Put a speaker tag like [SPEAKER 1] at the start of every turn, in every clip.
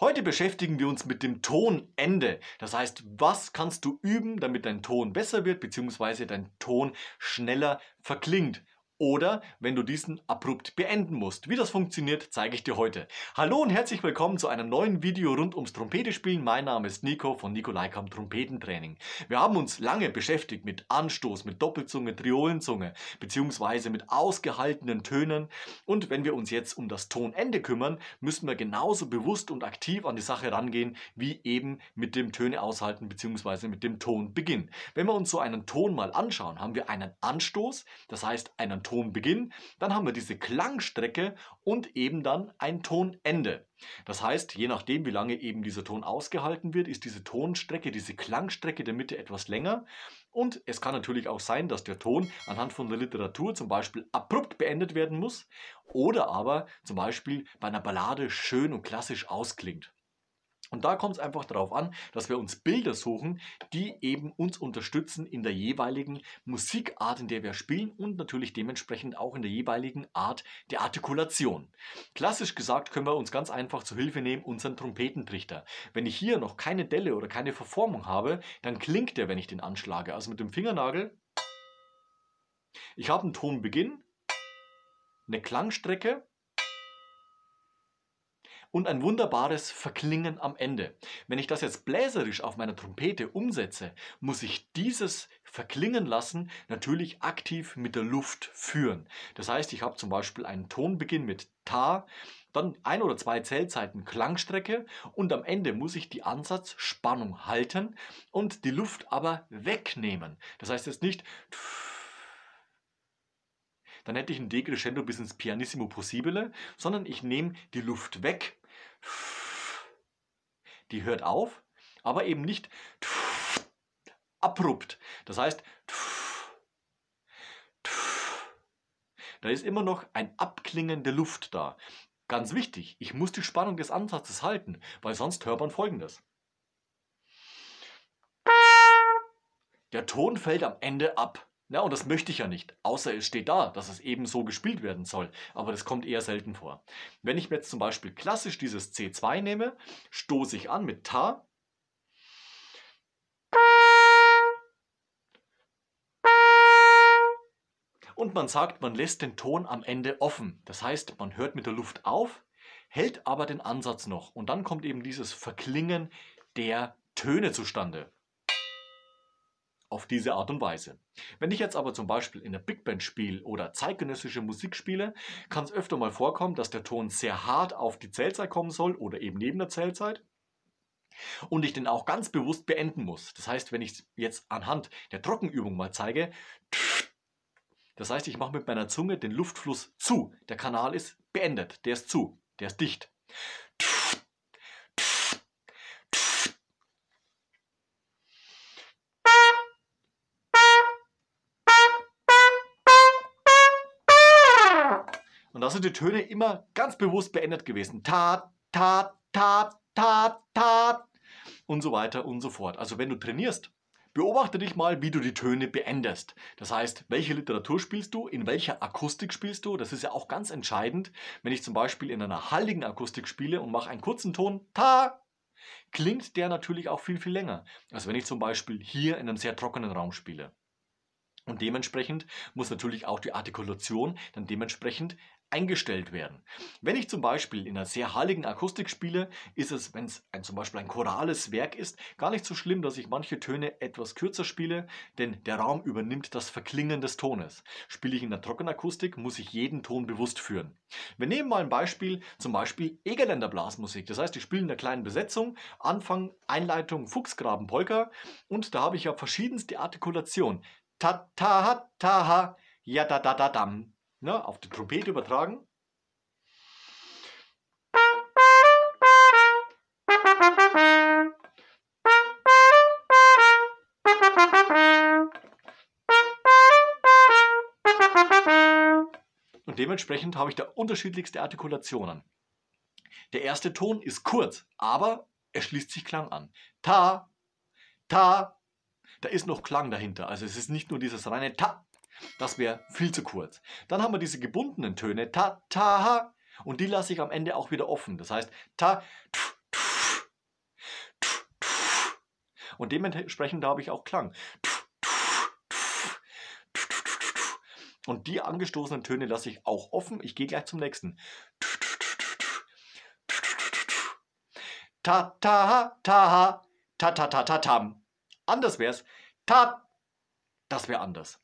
[SPEAKER 1] Heute beschäftigen wir uns mit dem Tonende. Das heißt, was kannst du üben, damit dein Ton besser wird, beziehungsweise dein Ton schneller verklingt. Oder wenn du diesen abrupt beenden musst. Wie das funktioniert, zeige ich dir heute. Hallo und herzlich willkommen zu einem neuen Video rund ums Trompetespielen. Mein Name ist Nico von Nico Leikam Trompetentraining. Wir haben uns lange beschäftigt mit Anstoß, mit Doppelzunge, Triolenzunge, beziehungsweise mit ausgehaltenen Tönen. Und wenn wir uns jetzt um das Tonende kümmern, müssen wir genauso bewusst und aktiv an die Sache rangehen, wie eben mit dem Töne aushalten, beziehungsweise mit dem Tonbeginn. Wenn wir uns so einen Ton mal anschauen, haben wir einen Anstoß, das heißt einen Tonbeginn, dann haben wir diese Klangstrecke und eben dann ein Tonende. Das heißt, je nachdem, wie lange eben dieser Ton ausgehalten wird, ist diese Tonstrecke, diese Klangstrecke der Mitte etwas länger. Und es kann natürlich auch sein, dass der Ton anhand von der Literatur zum Beispiel abrupt beendet werden muss oder aber zum Beispiel bei einer Ballade schön und klassisch ausklingt. Und da kommt es einfach darauf an, dass wir uns Bilder suchen, die eben uns unterstützen in der jeweiligen Musikart, in der wir spielen und natürlich dementsprechend auch in der jeweiligen Art der Artikulation. Klassisch gesagt können wir uns ganz einfach zur Hilfe nehmen unseren Trompetentrichter. Wenn ich hier noch keine Delle oder keine Verformung habe, dann klingt der, wenn ich den anschlage. Also mit dem Fingernagel. Ich habe einen Tonbeginn, eine Klangstrecke und ein wunderbares Verklingen am Ende. Wenn ich das jetzt bläserisch auf meiner Trompete umsetze, muss ich dieses Verklingen lassen natürlich aktiv mit der Luft führen. Das heißt, ich habe zum Beispiel einen Tonbeginn mit Ta, dann 1 oder 2 Zählzeiten Klangstrecke und am Ende muss ich die Ansatzspannung halten und die Luft aber wegnehmen. Das heißt jetzt nicht, dann hätte ich ein Decrescendo bis ins Pianissimo possibile, sondern ich nehme die Luft weg. Die hört auf, aber eben nicht abrupt. Das heißt, da ist immer noch ein Abklingen der Luft da. Ganz wichtig, ich muss die Spannung des Ansatzes halten, weil sonst hört man Folgendes. Der Ton fällt am Ende ab. Ja, und das möchte ich ja nicht, außer es steht da, dass es eben so gespielt werden soll. Aber das kommt eher selten vor. Wenn ich mir jetzt zum Beispiel klassisch dieses C2 nehme, stoße ich an mit Ta. Und man sagt, man lässt den Ton am Ende offen. Das heißt, man hört mit der Luft auf, hält aber den Ansatz noch. Und dann kommt eben dieses Verklingen der Töne zustande. Auf diese Art und Weise. Wenn ich jetzt aber zum Beispiel in der Big Band spiele oder zeitgenössische Musik spiele, kann es öfter mal vorkommen, dass der Ton sehr hart auf die Zählzeit kommen soll oder eben neben der Zählzeit und ich den auch ganz bewusst beenden muss. Das heißt, wenn ich jetzt anhand der Trockenübung mal zeige, das heißt, ich mache mit meiner Zunge den Luftfluss zu. Der Kanal ist beendet, der ist zu, der ist dicht. Und da sind die Töne immer ganz bewusst beendet gewesen. Ta, ta, ta, ta, ta und so weiter und so fort. Also wenn du trainierst, beobachte dich mal, wie du die Töne beendest. Das heißt, welche Literatur spielst du, in welcher Akustik spielst du. Das ist ja auch ganz entscheidend. Wenn ich zum Beispiel in einer halligen Akustik spiele und mache einen kurzen Ton, ta, klingt der natürlich auch viel, viel länger. als wenn ich zum Beispiel hier in einem sehr trockenen Raum spiele. Und dementsprechend muss natürlich auch die Artikulation dann dementsprechend eingestellt werden. Wenn ich zum Beispiel in einer sehr halligen Akustik spiele, ist es, wenn es zum Beispiel ein chorales Werk ist, gar nicht so schlimm, dass ich manche Töne etwas kürzer spiele, denn der Raum übernimmt das Verklingen des Tones. Spiele ich in der Trockenakustik, muss ich jeden Ton bewusst führen. Wir nehmen mal ein Beispiel, zum Beispiel Egerländer Blasmusik. Das heißt, ich spiele in einer kleinen Besetzung, Anfang, Einleitung, Fuchsgraben, Polka und da habe ich ja verschiedenste Artikulationen. Ta, ta, ta, ha, ja, da, da, da, dam. Ne, auf die Trompete übertragen. Und dementsprechend habe ich da unterschiedlichste Artikulationen. Der erste Ton ist kurz, aber er schließt sich Klang an. Ta, ta, da ist noch Klang dahinter. Also es ist nicht nur dieses reine Ta. Das wäre viel zu kurz. Dann haben wir diese gebundenen Töne, ta, ta, ha, und die lasse ich am Ende auch wieder offen. Das heißt, ta, tf, tf, Und dementsprechend habe ich auch Klang. Und die angestoßenen Töne lasse ich auch offen. Ich gehe gleich zum nächsten. Ta ta ta ta ta ta ta tam. Anders wär's. Ta. Das wäre anders.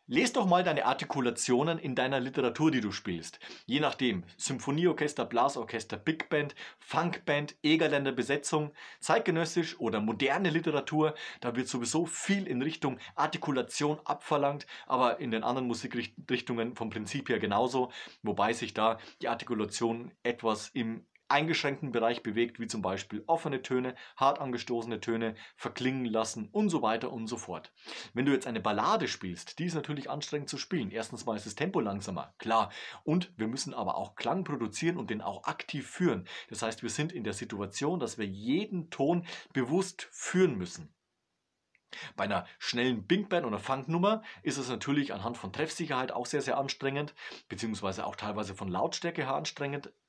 [SPEAKER 1] Lies doch mal deine Artikulationen in deiner Literatur, die du spielst. Je nachdem, Symphonieorchester, Blasorchester, Big Band, Funkband, Egerländer Besetzung, zeitgenössisch oder moderne Literatur, da wird sowieso viel in Richtung Artikulation abverlangt, aber in den anderen Musikrichtungen vom Prinzip her genauso, wobei sich da die Artikulation etwas im eingeschränkten Bereich bewegt, wie zum Beispiel offene Töne, hart angestoßene Töne, verklingen lassen und so weiter und so fort. Wenn du jetzt eine Ballade spielst, die ist natürlich anstrengend zu spielen. Erstens mal ist das Tempo langsamer, klar. Und wir müssen aber auch Klang produzieren und den auch aktiv führen. Das heißt, wir sind in der Situation, dass wir jeden Ton bewusst führen müssen. Bei einer schnellen Big Band oder Funknummer ist es natürlich anhand von Treffsicherheit auch sehr, sehr anstrengend, beziehungsweise auch teilweise von Lautstärke her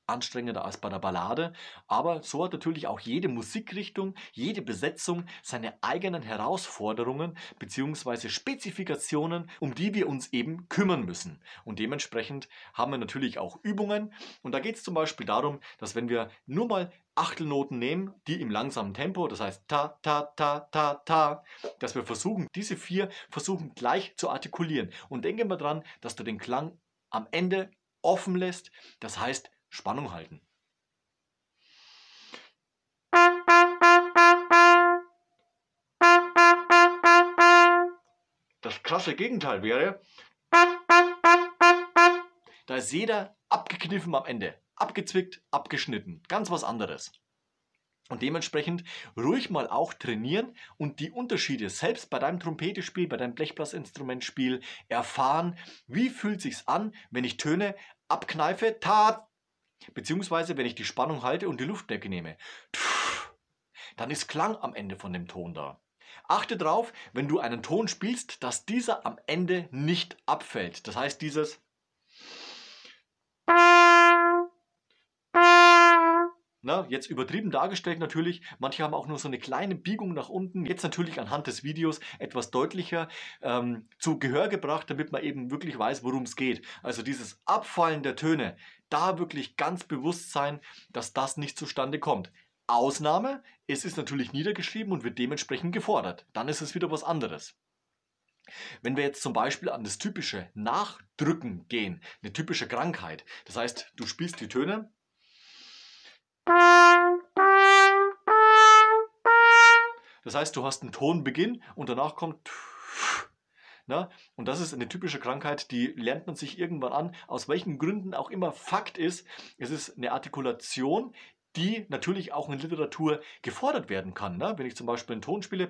[SPEAKER 1] anstrengender als bei der Ballade. Aber so hat natürlich auch jede Musikrichtung, jede Besetzung seine eigenen Herausforderungen beziehungsweise Spezifikationen, um die wir uns eben kümmern müssen. Und dementsprechend haben wir natürlich auch Übungen. Und da geht es zum Beispiel darum, dass wenn wir nur mal Achtelnoten nehmen, die im langsamen Tempo, das heißt ta, ta, ta, ta, ta, dass wir versuchen, diese 4 versuchen gleich zu artikulieren. Und denke mal dran, dass du den Klang am Ende offen lässt, das heißt Spannung halten. Das krasse Gegenteil wäre, da ist jeder abgekniffen am Ende. Abgezwickt, abgeschnitten. Ganz was anderes. Und dementsprechend ruhig mal auch trainieren und die Unterschiede selbst bei deinem Trompetespiel, bei deinem Blechblasinstrumentspiel erfahren. Wie fühlt sich's an, wenn ich Töne abkneife, ta, beziehungsweise wenn ich die Spannung halte und die Luft wegnehme. Dann ist Klang am Ende von dem Ton da. Achte darauf, wenn du einen Ton spielst, dass dieser am Ende nicht abfällt. Das heißt, dieses jetzt übertrieben dargestellt natürlich, manche haben auch nur so eine kleine Biegung nach unten, jetzt natürlich anhand des Videos etwas deutlicher zu Gehör gebracht, damit man eben wirklich weiß, worum es geht. Also dieses Abfallen der Töne, da wirklich ganz bewusst sein, dass das nicht zustande kommt. Ausnahme, es ist natürlich niedergeschrieben und wird dementsprechend gefordert. Dann ist es wieder was anderes. Wenn wir jetzt zum Beispiel an das typische Nachdrücken gehen, eine typische Krankheit, das heißt, du spielst die Töne, das heißt, du hast einen Tonbeginn und danach kommt, na, und das ist eine typische Krankheit, die lernt man sich irgendwann an, aus welchen Gründen auch immer. Fakt ist, es ist eine Artikulation, die natürlich auch in Literatur gefordert werden kann. Ne? Wenn ich zum Beispiel einen Ton spiele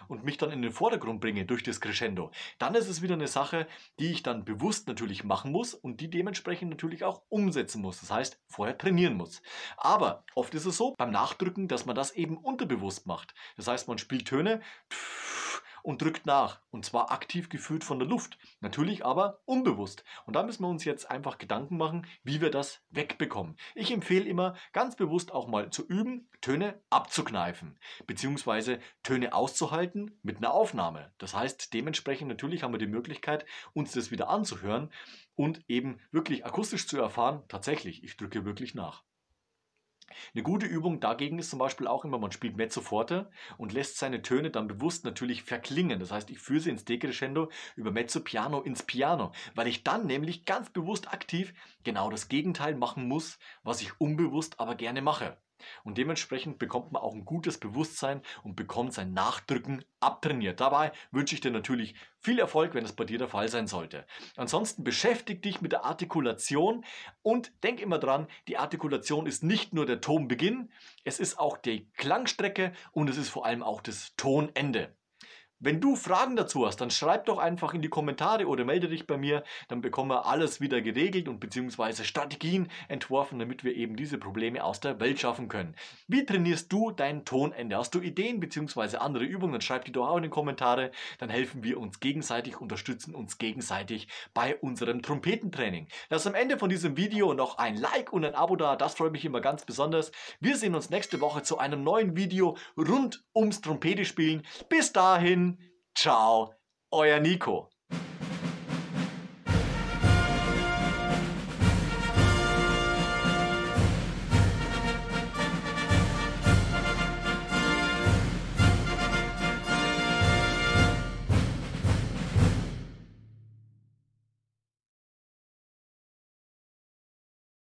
[SPEAKER 1] und mich dann in den Vordergrund bringe durch das Crescendo, dann ist es wieder eine Sache, die ich dann bewusst natürlich machen muss und die dementsprechend natürlich auch umsetzen muss. Das heißt, vorher trainieren muss. Aber oft ist es so beim Nachdrücken, dass man das eben unterbewusst macht. Das heißt, man spielt Töne und drückt nach. Und zwar aktiv geführt von der Luft. Natürlich aber unbewusst. Und da müssen wir uns jetzt einfach Gedanken machen, wie wir das wegbekommen. Ich empfehle immer, ganz bewusst auch mal zu üben, Töne abzukneifen. Beziehungsweise Töne auszuhalten mit einer Aufnahme. Das heißt, dementsprechend natürlich haben wir die Möglichkeit, uns das wieder anzuhören und eben wirklich akustisch zu erfahren, tatsächlich, ich drücke wirklich nach. Eine gute Übung dagegen ist zum Beispiel auch immer, man spielt Mezzo forte und lässt seine Töne dann bewusst natürlich verklingen. Das heißt, ich führe sie ins Decrescendo über Mezzo Piano ins Piano, weil ich dann nämlich ganz bewusst aktiv genau das Gegenteil machen muss, was ich unbewusst aber gerne mache. Und dementsprechend bekommt man auch ein gutes Bewusstsein und bekommt sein Nachdrücken abtrainiert. Dabei wünsche ich dir natürlich viel Erfolg, wenn es bei dir der Fall sein sollte. Ansonsten beschäftige dich mit der Artikulation und denk immer dran, die Artikulation ist nicht nur der Tonbeginn, es ist auch die Klangstrecke und es ist vor allem auch das Tonende. Wenn du Fragen dazu hast, dann schreib doch einfach in die Kommentare oder melde dich bei mir, dann bekommen wir alles wieder geregelt und beziehungsweise Strategien entworfen, damit wir eben diese Probleme aus der Welt schaffen können. Wie trainierst du dein Tonende? Hast du Ideen beziehungsweise andere Übungen, dann schreib die doch auch in die Kommentare, dann helfen wir uns gegenseitig, unterstützen uns gegenseitig bei unserem Trompetentraining. Lass am Ende von diesem Video noch ein Like und ein Abo da, das freut mich immer ganz besonders. Wir sehen uns nächste Woche zu einem neuen Video rund ums Trompete spielen. Bis dahin, ciao, euer Nico.